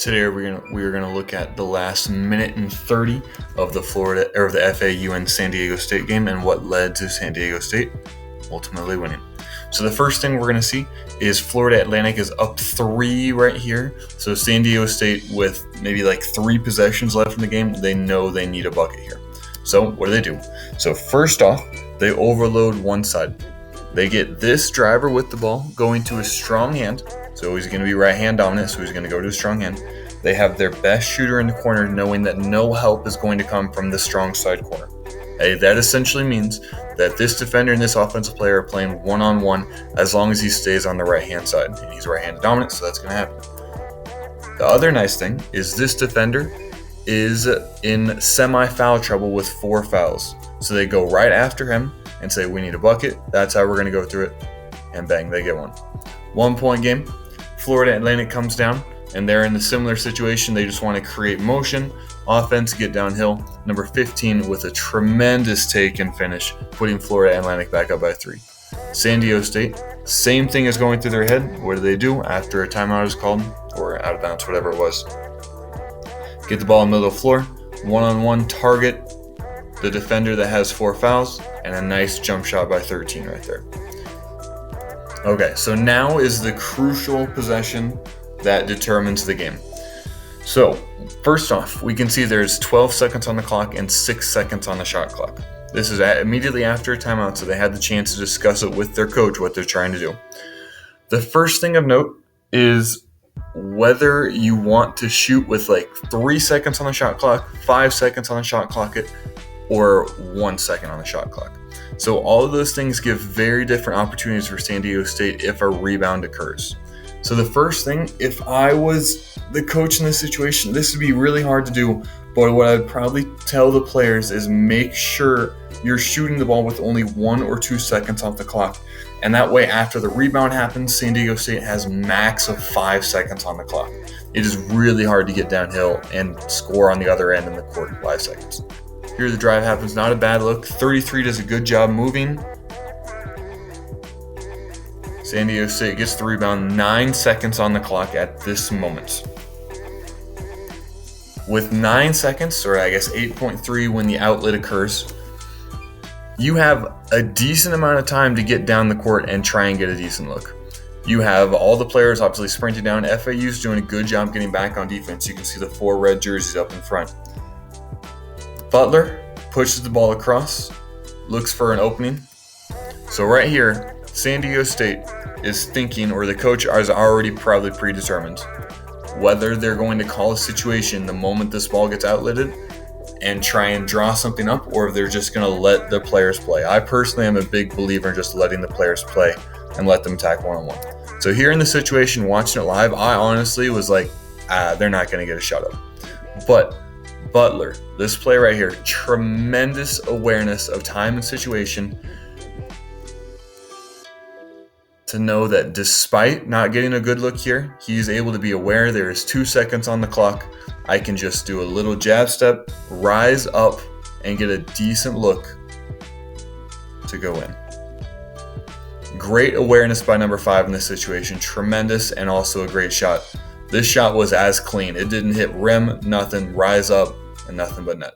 Today we're gonna look at the last minute and 30 of the FAU and San Diego State game and what led to San Diego State ultimately winning. So the first thing we're gonna see is Florida Atlantic is up 3 right here. So San Diego State, with maybe like 3 possessions left in the game, they know they need a bucket here. So what do? So first off, they overload one side. They get this driver with the ball going to his strong hand. So he's going to be right hand dominant, so he's going to go to his strong hand. They have their best shooter in the corner, knowing that no help is going to come from the strong side corner. That essentially means that this defender and this offensive player are playing one-on-one as long as he stays on the right-hand side. And he's right-handed dominant, so that's going to happen. The other nice thing is this defender is in semi-foul trouble with 4 fouls. So they go right after him and say, we need a bucket. That's how we're going to go through it. And bang, they get one. 1-point game. Florida Atlantic comes down, and they're in a similar situation. They just want to create motion, offense, get downhill. Number 15 with a tremendous take and finish, putting Florida Atlantic back up by 3. San Diego State, same thing is going through their head. What do after a timeout is called, or out of bounds, whatever it was? Get the ball in the middle of the floor, one-on-one, target the defender that has 4 fouls, and a nice jump shot by 13 right there. Okay, so now is the crucial possession that determines the game. So, first off, we can see there's 12 seconds on the clock and 6 seconds on the shot clock. This is immediately after a timeout, so they had the chance to discuss it with their coach, what they're trying to do. The first thing of note is whether you want to shoot with like 3 seconds on the shot clock, 5 seconds on the shot clock, or 1 second on the shot clock. So all of those things give very different opportunities for San Diego State if a rebound occurs. So the first thing, if I was the coach in this situation, this would be really hard to do, but what I'd probably tell the players is make sure you're shooting the ball with only 1 or 2 seconds off the clock. And that way, after the rebound happens, San Diego State has max of 5 seconds on the clock. It is really hard to get downhill and score on the other end in the court in 5 seconds. Here the drive happens, not a bad look. 33 does a good job moving. San Diego State gets the rebound, 9 seconds on the clock at this moment. With 9 seconds, or I guess 8.3 when the outlet occurs, you have a decent amount of time to get down the court and try and get a decent look. You have all the players obviously sprinting down. FAU's doing a good job getting back on defense. You can see the 4 red jerseys up in front. Butler pushes the ball across, looks for an opening. So right here, San Diego State is thinking, or the coach is already probably predetermined, whether they're going to call a situation the moment this ball gets outletted and try and draw something up, or if they're just going to let the players play. I personally am a big believer in just letting the players play and let them attack one-on-one. So here in the situation, watching it live, I honestly was like, they're not going to get a shot up. But Butler, this play right here, tremendous awareness of time and situation to know that despite not getting a good look here, he's able to be aware there is 2 seconds on the clock. I can just do a little jab step, rise up, and get a decent look to go in. Great awareness by number 5 in this situation, tremendous, and also a great shot. This shot was as clean. It didn't hit rim, nothing, rise up, and nothing but net.